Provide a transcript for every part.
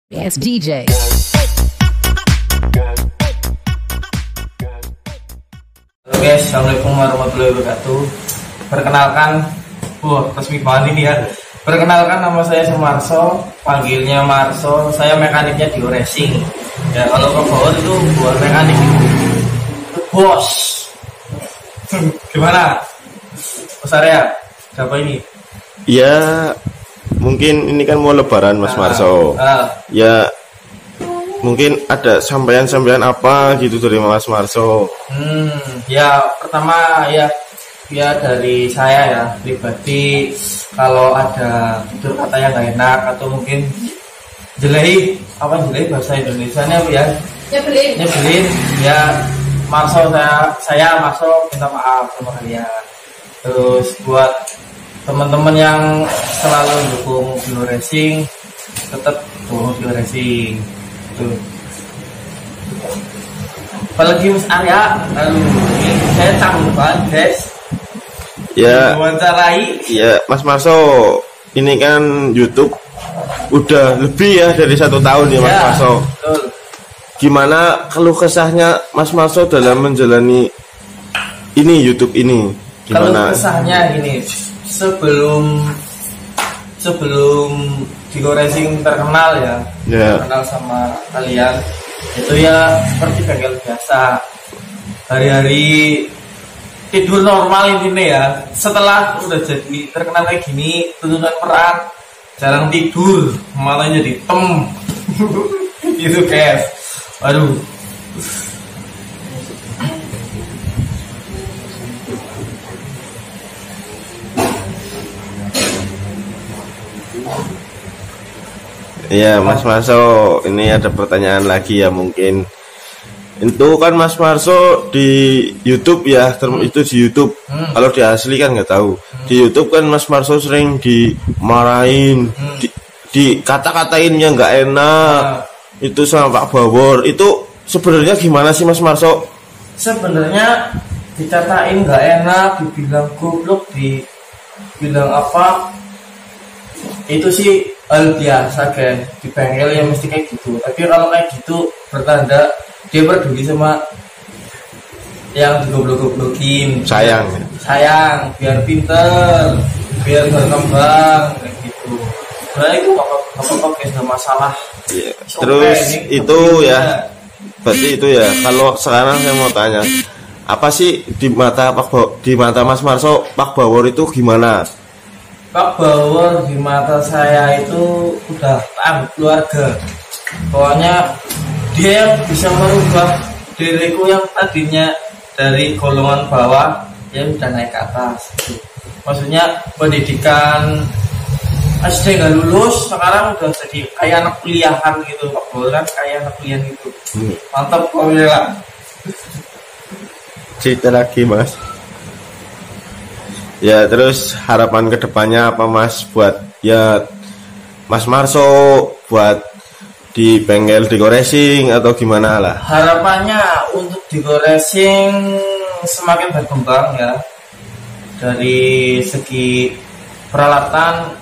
Yes, DJ. Halo guys, assalamualaikum warahmatullahi wabarakatuh. Perkenalkan, resmi banget ini ya. Perkenalkan, nama saya Sumarso, panggilnya Marso. Saya mekaniknya di Racing. Ya, kalau ke bawah itu buat mekanik itu bos. Gimana? Mas Arya, siapa ini? Ya, mungkin ini kan mau lebaran Mas Marso. Ya, mungkin ada sampaian-sampaian apa gitu dari Mas Marso. Ya pertama ya dari saya ya pribadi, kalau ada tutur kata yang gak enak atau mungkin jelek bahasa Indonesianya apa ya? Nyebelin ya, saya Marso minta maaf sama kalian. Terus buat teman-teman yang selalu dukung Bio Racing, tetap dukung Bio Racing. Tuh. Apalagi Mas Arya, ini saya canggung banget guys. Ya, wawancarai. ya Mas Marso, ini kan YouTube udah lebih ya dari 1 tahun ya Mas Marso. Betul. Gimana keluh kesahnya Mas Marso dalam menjalani ini YouTube ini? Kalau Gimana? kesahnya gini, sebelum Bio Racing terkenal ya, terkenal sama kalian, itu ya seperti bengkel biasa, hari-hari tidur normal intinya ya. Setelah udah jadi terkenal kayak gini, tuntutan peran jarang tidur, malah jadi gitu guys. Aduh. Iya Mas Marso, ini ada pertanyaan lagi ya mungkin. Itu kan Mas Marso di YouTube ya, itu di YouTube. Kalau di asli kan nggak tahu. Di YouTube kan Mas Marso sering dimarahin, di kata-katain yang nggak enak. Itu sama Pak Bawor. Itu sebenarnya gimana sih Mas Marso? Sebenarnya dikatain nggak enak, dibilang goblok, dibilang apa, itu sih hal biasa kan, di bengkel ya mesti kayak gitu. Tapi kalau kayak gitu bertanda dia peduli sama yang digoblok-goblokin. Sayang biar pinter, biar berkembang kayak gitu. Nah itu apa-apa guys, nggak masalah. Ya, terus itu ya, berarti itu ya. Kalau sekarang saya mau tanya, apa sih di mata Mas Marso Pak Bawor itu gimana? Pak Bawor di mata saya itu udah keluarga. Pokoknya dia yang bisa merubah diriku yang tadinya dari golongan bawah, ya udah naik ke atas gitu. Maksudnya pendidikan SD nggak lulus, sekarang udah jadi kayak anak kuliahan gitu. Pak Bawor kan kayak anak kuliahan gitu. Mantap pokoknya. Cerita lagi Mas. Ya, terus harapan kedepannya apa Mas buat ya Mas Marso, buat di bengkel Bio Racing atau gimana lah? Harapannya untuk Bio Racing semakin berkembang ya. Dari segi peralatan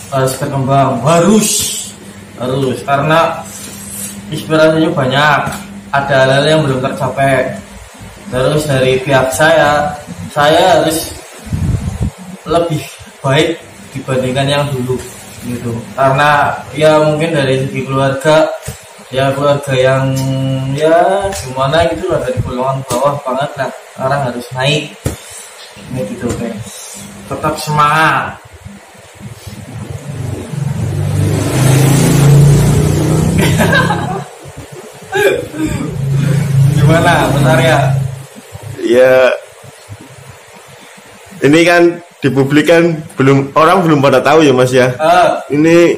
harus berkembang, harus karena inspirasinya banyak, ada hal-hal yang belum tercapai. Terus dari pihak saya harus lebih baik dibandingkan yang dulu gitu, karena ya mungkin dari segi keluarga yang ya gimana gitu lah, dari golongan bawah banget lah, sekarang harus naik gitu guys. Tetap semangat. Gimana Mas Arya? Ya, ini kan di publik kan orang belum pada tahu ya Mas ya. Ini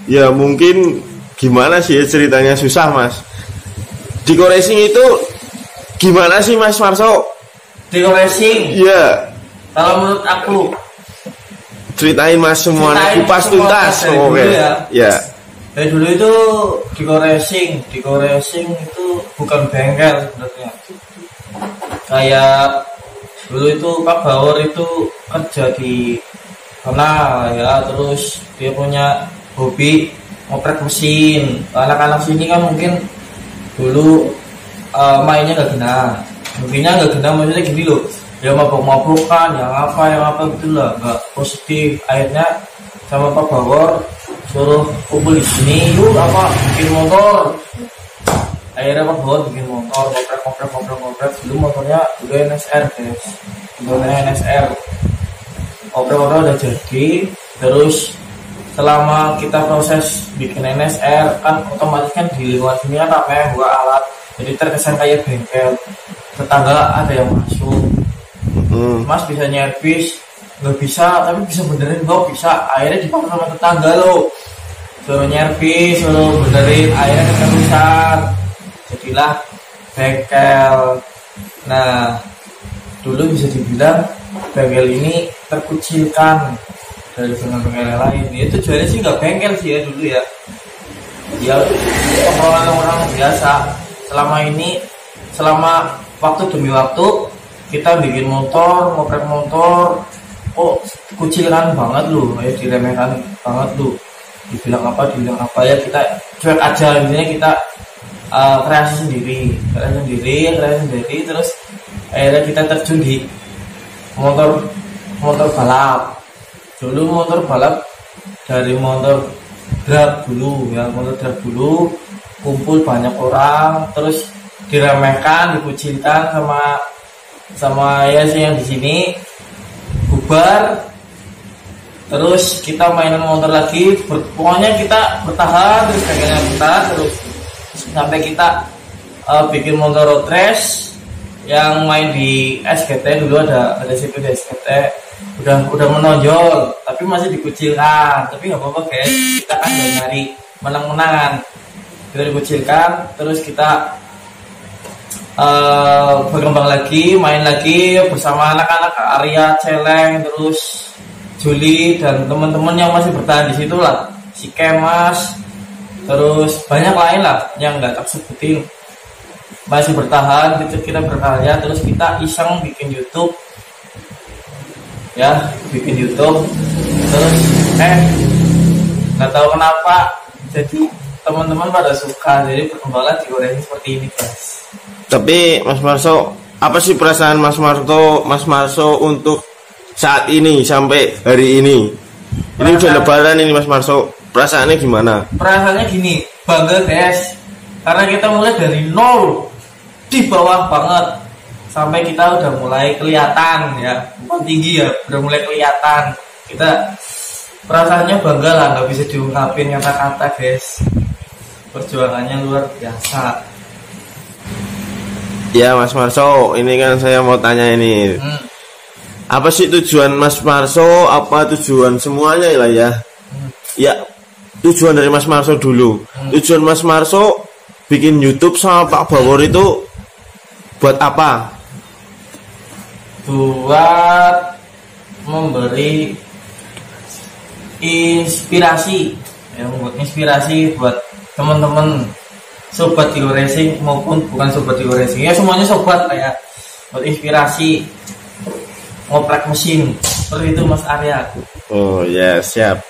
ya mungkin gimana sih ya ceritanya, susah Mas. Bio Racing itu gimana sih Mas Marso? Bio Racing? Iya. Kalau menurut aku, ceritain Mas semuanya kupas tuntas. Oke. Ya. Dari dulu itu Bio Racing itu bukan bengkel sebenarnya. Kayak dulu itu Pak Bawor itu kerja di sana ya, terus dia punya hobi ngoprek mesin. Anak-anak sini kan mungkin dulu mainnya nggak guna maksudnya gini loh, ya mabuk-mabukan, yang apa gitu lah, nggak positif. Akhirnya sama Pak Bawor suruh kumpul di sini, yuk bikin motor. Akhirnya Pak Bawor bikin motor, ngoprek. Dulu motornya udah NSR guys, motornya NSR. Ngoprek udah jadi. Terus selama kita proses bikin NSR kan otomatis kan di lingkungan sini kan ramai buat alat, jadi terkesan kayak bengkel. Tetangga ada yang masuk, Mas bisa nyervis, nggak bisa, tapi bisa benerin kok, bisa. Akhirnya dipaksa sama tetangga lo, suruh nyervis, suruh benerin, akhirnya keterusan, jadilah bengkel. Nah, dulu bisa dibilang bengkel ini terkucilkan dari bengkel-bengkel yang lain. Ya tujuannya sih nggak bengkel sih ya dulu ya. Ya orang biasa. Selama waktu demi waktu kita bikin motor, ngoprek motor, kucilkan banget lu, ya diremehkan banget lu. Dibilang apa ya, kita cuek aja, intinya kita kreasi sendiri, terus akhirnya kita terjun di motor balap. Dulu motor balap dari motor drag dulu, kumpul banyak orang, terus diremehkan, dikucilkan sama ya sih yang di sini, bubar. Terus kita mainan motor lagi, pokoknya kita bertahan terus, pengennya bertahan terus sampai kita bikin motor road race yang main di SGT. Dulu ada sirkuit SGT, udah menonjol tapi masih dikucilkan, tapi nggak apa-apa guys, kita kan udah nyari menang-menangan. Kita dikucilkan, terus kita berkembang lagi, main lagi bersama anak-anak Arya, Celeng, terus Juli dan teman-teman yang masih bertahan di situ lah, si Kemas, terus banyak lain lah yang nggak tak sebutin, masih bertahan. Kita berkarya, terus kita iseng bikin YouTube ya, terus nggak tahu kenapa jadi teman-teman pada suka, jadi perkembangan digoreng seperti ini guys. Tapi Mas Marso, apa sih perasaan Mas Marso untuk saat ini sampai hari ini? Ini udah lebaran ini Mas Marso, perasaannya gimana? Perasaannya gini, bangga guys, karena kita mulai dari nol, di bawah banget, sampai kita udah mulai kelihatan ya, bukan tinggi ya, udah mulai kelihatan. Kita perasaannya bangga lah, nggak bisa diungkapin kata-kata guys. Perjuangannya luar biasa. Ya Mas Marso, ini kan saya mau tanya ini, apa sih tujuan Mas Marso? Apa tujuan semuanya lah ya? Ya tujuan dari Mas Marso dulu. Tujuan Mas Marso bikin YouTube sama Pak Bawor itu buat apa? Buat memberi inspirasi, ya, membuat inspirasi buat teman-teman sobat Tigo Racing maupun bukan sobat Tigo Racing, ya semuanya sobat kayak buat inspirasi ngoprek mesin seperti itu Mas Arya. Oh ya, siap.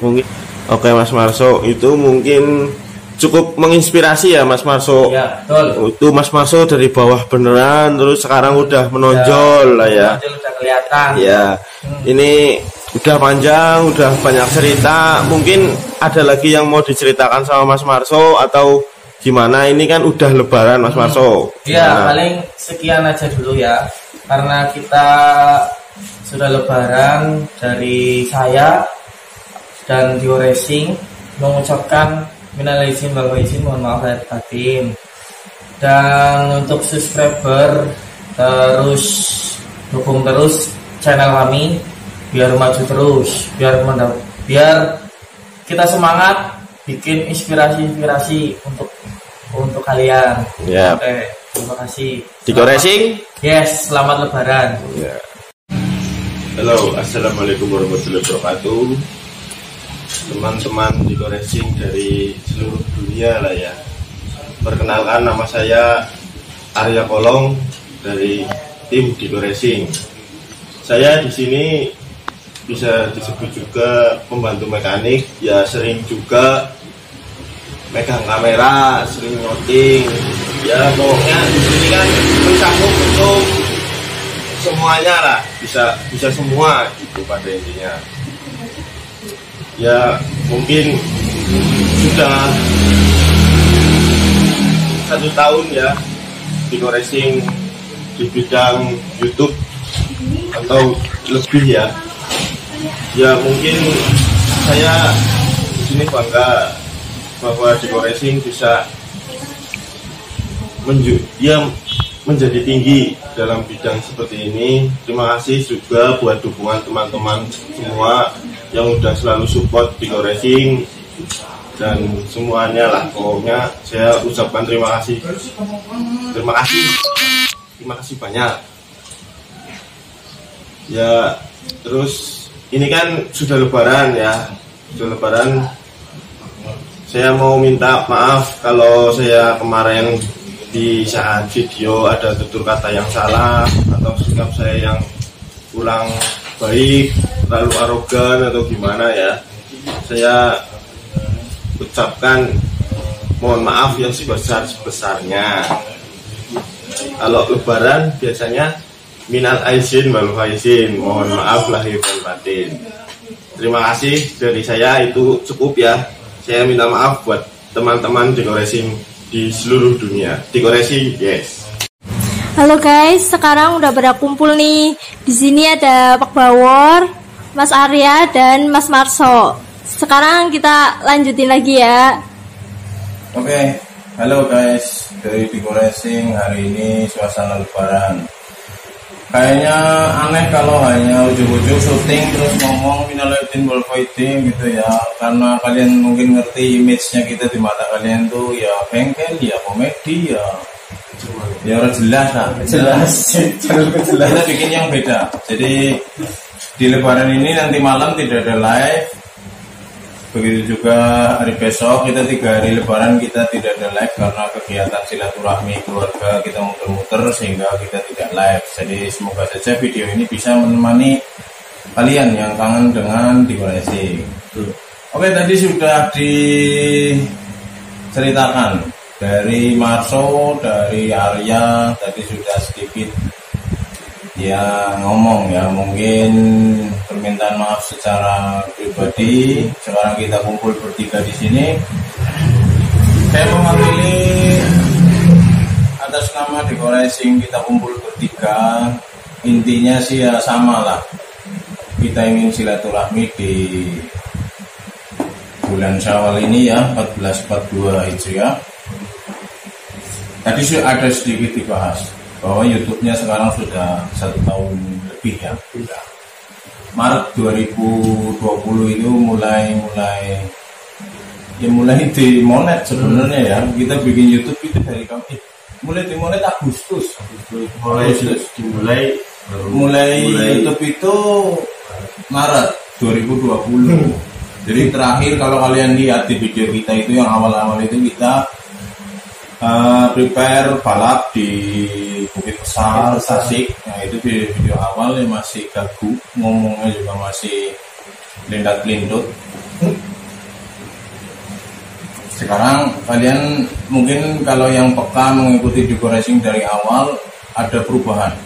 Mungkin oke Mas Marso, itu mungkin cukup menginspirasi ya Mas Marso. Ya, betul. Itu Mas Marso dari bawah beneran terus sekarang udah menonjol ya, lah ya. Udah kelihatan. Ya. Ini udah panjang, udah banyak cerita. Mungkin ada lagi yang mau diceritakan sama Mas Marso atau gimana? Ini kan udah lebaran Mas Marso. Ya, paling sekian aja dulu ya. Karena kita sudah lebaran, dari saya dan Tigo Racing mengucapkan minal aidin wal faizin, mohon maaf lahir batin. Dan untuk subscriber, terus dukung terus channel kami biar maju terus, biar kita semangat bikin inspirasi untuk kalian. Ya. Oke, terima kasih. Tigo Racing. Yes, selamat lebaran. Ya. Halo, assalamualaikum warahmatullahi wabarakatuh. Teman-teman Tigo Racing dari seluruh dunia lah ya. Perkenalkan, nama saya Arya Kolong dari tim Tigo Racing. Saya di sini bisa disebut juga pembantu mekanik, ya sering juga megang kamera, sering nyoting. Ya pokoknya di sini kan mencakup untuk semuanya lah, bisa semua gitu pada intinya. Ya mungkin sudah 1 tahun ya Diko Racing di bidang YouTube atau lebih ya. Ya mungkin saya di sini bangga bahwa Diko Racing bisa menjadi tinggi dalam bidang seperti ini. Terima kasih juga buat dukungan teman-teman semua yang udah selalu support Diko Racing dan semuanya lah. Pokoknya saya ucapkan terima kasih banyak ya. Terus ini kan sudah lebaran ya, saya mau minta maaf kalau saya kemarin di saat video ada tutur kata yang salah atau sikap saya yang kurang baik, terlalu arogan atau gimana ya. Saya ucapkan mohon maaf yang sebesar-besarnya. Kalau lebaran biasanya minal aizin wal faizin, mohon maaf lahir dan batin. Terima kasih dari saya, itu cukup ya. Saya minta maaf buat teman-teman Diko Racing di seluruh dunia. Diko Racing, yes. Halo guys, sekarang udah pada kumpul nih. Di sini ada Pak Bawor, Mas Arya dan Mas Marso. Sekarang kita lanjutin lagi ya. Oke, halo guys, dari Diko Racing. Hari ini suasana lebaran. Kayaknya aneh kalau hanya ujung-ujung syuting terus ngomong minal aidin wal faizin gitu ya. Karena kalian mungkin ngerti image-nya kita di mata kalian tuh ya bengkel, ya komedi, ya orang jelas lah. Jelas. Kita bikin yang beda. Jadi di lebaran ini nanti malam tidak ada live. Begitu juga hari besok, kita 3 hari lebaran kita tidak ada live karena kegiatan silaturahmi keluarga kita muter-muter sehingga kita tidak live. Jadi semoga saja video ini bisa menemani kalian yang kangen dengan Diko Racing. Oke, tadi sudah diceritakan dari Marso, dari Arya, tadi sudah sedikit ya ngomong ya, mungkin permintaan maaf secara pribadi. Sekarang kita kumpul bertiga di sini. Saya mewakili atas nama Diko Racing, kita kumpul bertiga. Intinya sih ya sama lah, kita ingin silaturahmi di bulan Syawal ini ya, 1442 Hijriah. Tadi sudah ada sedikit dibahas bahwa YouTube-nya sekarang sudah 1 tahun lebih ya. Maret 2020 itu mulai dimonet sebenarnya ya. Kita bikin YouTube itu dari mulai dimonet Agustus. Mulai YouTube itu Maret 2020. Jadi terakhir kalau kalian lihat di video kita itu yang awal-awal itu kita prepare balap di Bukit Besar, Tasik. Nah itu video awal yang masih gagu, ngomongnya juga masih lindat-lindut. Sekarang kalian mungkin kalau yang peka mengikuti Diko Racing dari awal, ada perubahan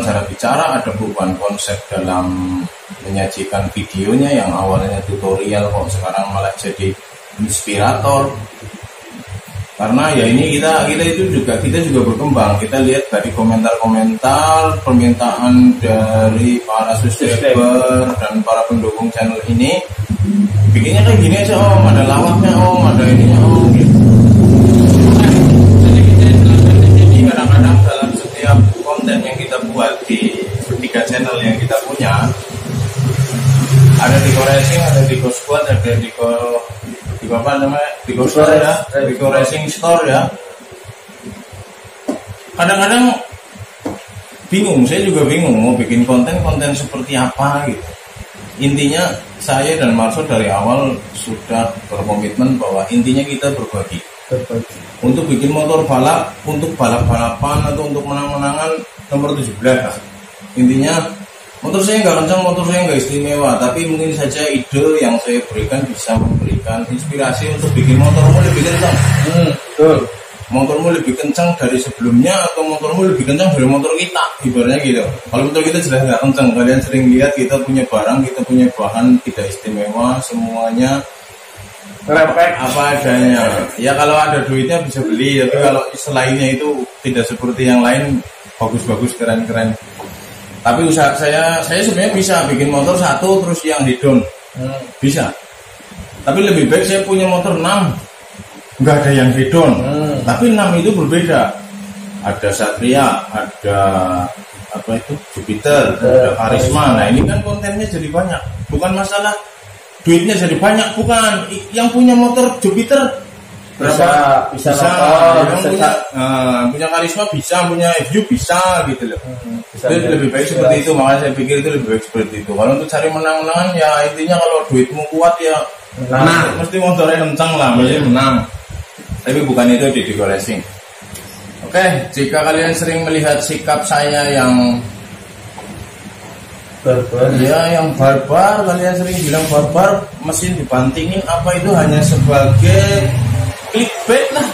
cara bicara, ada perubahan konsep dalam menyajikan videonya. Yang awalnya tutorial kok sekarang malah jadi inspirator. Karena ya ini kita juga berkembang. Kita lihat dari komentar-komentar, permintaan dari para subscriber dan para pendukung channel ini, bikinnya kayak gini aja om, ada lawaknya om, ada ininya om gitu. Jadi kadang-kadang dalam setiap konten yang kita buat di 3 channel yang kita punya, ada Diko Racing, ada Diko Squad, ada Diko Store ya, Diko Racing Store ya. Kadang-kadang bingung, saya juga bingung mau bikin konten seperti apa gitu. Intinya saya dan Marso dari awal sudah berkomitmen bahwa intinya kita berbagi. Untuk bikin motor balap, untuk balap-balapan atau untuk menang-menangan nomor 17 lah. Intinya motor saya nggak kencang, motor saya nggak istimewa, tapi mungkin saja ide yang saya berikan bisa memberikan memberikan inspirasi untuk bikin motormu lebih kencang. Betul. Motormu lebih kencang dari sebelumnya atau motormu lebih kencang dari motor kita, ibaratnya gitu. Kalau motor kita jelas nggak kencang, kalian sering lihat kita punya barang, kita punya bahan tidak istimewa, semuanya Repek. apa adanya. Ya kalau ada duitnya bisa beli, tapi kalau selainnya itu tidak seperti yang lain bagus-bagus, keren-keren. Tapi usaha saya sebenarnya bisa bikin motor satu terus yang hedon, bisa. Tapi lebih baik saya punya motor 6, nggak ada yang hedon. Tapi 6 itu berbeda. Ada Satria, ada apa itu Jupiter, ada Karisma. Nah ini kan kontennya jadi banyak. Bukan masalah duitnya jadi banyak, bukan. Yang punya motor Jupiter berapa? Bisa. Yang punya Karisma bisa, punya FU bisa gitu loh. Itu lebih baik seperti itu. Makanya saya pikir itu lebih baik seperti itu. Kalau untuk cari menang-menangan ya intinya kalau duitmu kuat ya menang. Mesti motornya kencang lah, mesti menang. Tapi bukan itu di Digo Racing. Oke, jika kalian sering melihat sikap saya yang barbar, ya yang barbar, kalian sering bilang barbar, mesin dibantingin, apa itu hanya sebagai clickbait lah.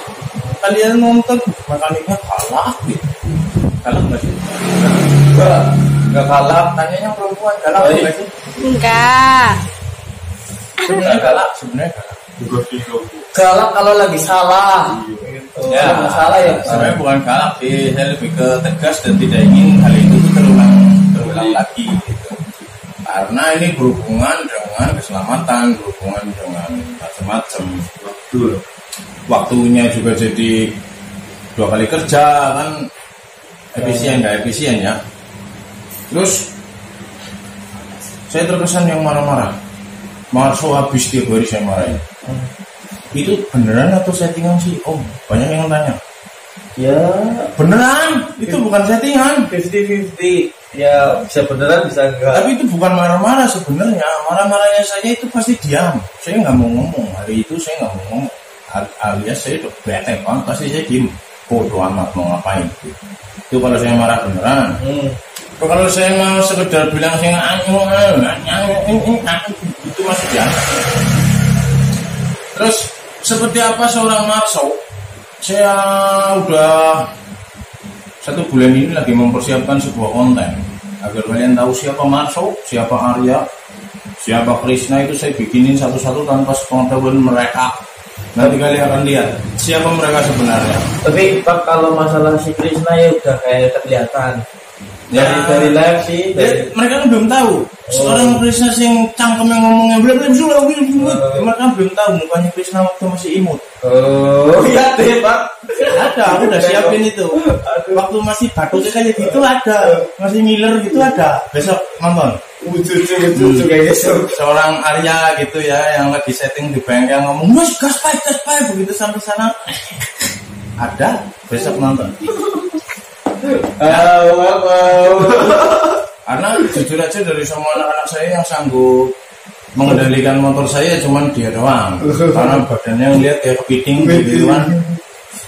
Kalian nonton mekaniknya kalah gitu. Kalah nggak sih? Nggak kalah. Tanyanya perempuan kalah nggak sih? Enggak. Sebenarnya kalah. Galak kalau lagi salah. Ya, salah ya. Sebenarnya bukan galak sih, saya lebih ke tegas dan tidak ingin hal itu terulang lagi gitu. Karena ini berhubungan dengan keselamatan, berhubungan dengan macam-macam. Waktunya juga jadi 2 kali kerja kan, efisien nggak efisien ya. Terus saya terkesan yang marah-marah. Marso habis tiap hari saya marahin. Itu beneran atau settingan sih Om? Banyak yang tanya. Ya beneran, itu bukan settingan. 50-50. Ya bisa beneran bisa enggak. Tapi itu bukan marah-marah sebenarnya. Marah-marahnya saya itu pasti diam. Saya nggak mau ngomong. Hari itu saya nggak mau ngomong. Alias saya udah bete banget, pasti saya diem. Bodoh amat mau ngapain gitu. Itu kalau saya marah beneran. Kalau saya mau sekedar bilang saya itu masih biasa. Terus seperti apa seorang Marso? Saya udah 1 bulan ini lagi mempersiapkan sebuah konten agar kalian tahu siapa Marso, siapa Arya, siapa Krishna. Itu saya bikinin satu-satu tanpa sepengetahuan mereka. Nanti kalian akan lihat siapa mereka sebenarnya. Tapi Pak, kalau masalah si Krishna ya udah kayak kelihatan. Dari live sih. Mereka kan belum tahu. Seorang Krishna yang cangkemnya ngomongnya belum mereka belum tahu mukanya Krishna waktu masih imut. Oh iya deh Pak. Ada, aku udah siapin itu. Waktu masih batuk kayak gitu ada, masih ngiler gitu ada. Besok nonton. Lucu kayak gitu. Seorang Arya gitu ya yang lagi setting di bengkel ngomong, "Mas, gas pipe," begitu sampai sana. Ada, besok nonton. Karena jujur aja dari semua anak-anak saya yang sanggup mengendalikan motor saya cuman dia doang. Karena badannya ngeliat kayak kepiting gitu kan.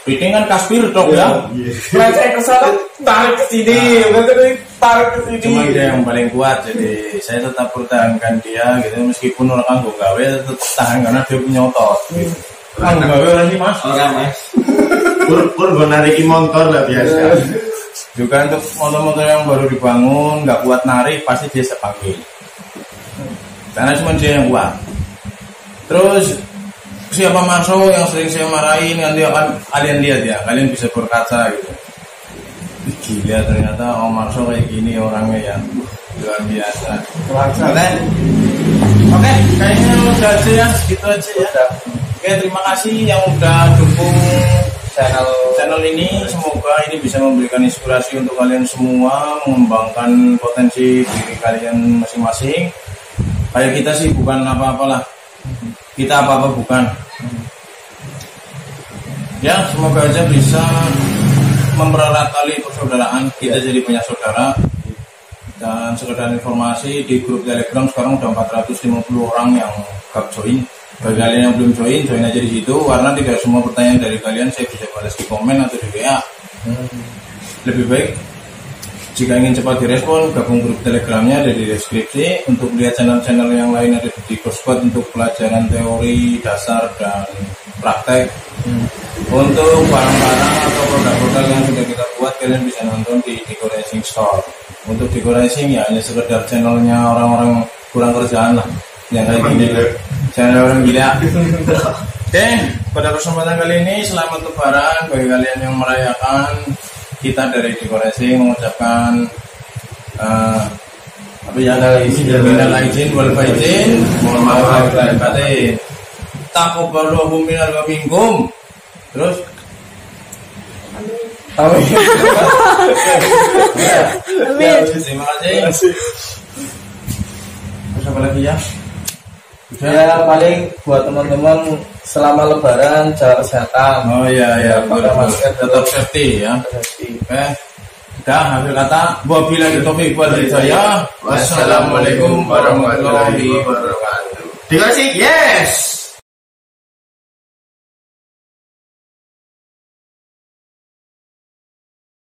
Kepiting kan kaspir dok ya. Saya kesana tarik ke sini, tarik ke sini. Cuma dia yang paling kuat, jadi saya tetap pertahankan dia gitu. Meskipun orang anggo gawe tetap tahan karena dia punya otot. Anggo gawe orang ini mas. Orang mas. Pur gue nariki motor lah biasa. Juga untuk motor-motor yang baru dibangun nggak kuat narik pasti dia sepanggil. Karena cuma dia yang kuat. Terus siapa Marso yang sering saya marahin nanti akan kalian lihat ya, kalian bisa berkaca gitu. Gila ternyata Om Marso kayak gini orangnya ya, luar biasa. Oke, kayaknya udah aja ya, gitu aja ya. Oke, terima kasih yang udah dukung channel ini. Semoga ini bisa memberikan inspirasi untuk kalian semua mengembangkan potensi diri kalian masing-masing. Kayak kita sih bukan apa-apalah, kita apa-apa bukan. Ya, semoga aja bisa mempererat tali persaudaraan kita jadi banyak saudara. Dan sekedar informasi, di grup Telegram sekarang udah 450 orang yang gak join. Bagi kalian yang belum join aja di situ, karena tidak semua pertanyaan dari kalian saya bisa balas di komen atau di WA. Lebih baik Jika ingin cepat direspon, gabung grup telegramnya ada di deskripsi. Untuk lihat channel-channel yang lain ada di Coursequad untuk pelajaran teori, dasar, dan praktek. Untuk barang-barang atau produk-produk yang sudah kita buat, kalian bisa nonton di Digo Racing Store. Untuk Digo Racing ya hanya sekedar channelnya orang-orang kurang kerjaan lah, yang kayak gini, channel orang gila. Oke, pada kesempatan kali ini selamat Lebaran bagi kalian yang merayakan. Kita dari Digo Racing mengucapkan minal aidin wal faizin, mohon maaf lahir batin. Taqabbalallahu minna wa minkum. Terus amin. Amin. Terima kasih. Terus apa lagi ya? Ya paling buat teman-teman selama Lebaran jaga kesehatan. Oh iya, tetap safety ya. Oke. Udah, akhir kata, wabillahi taufiq wal hidayah. Wassalamualaikum warahmatullahi wabarakatuh. Dikasih yes.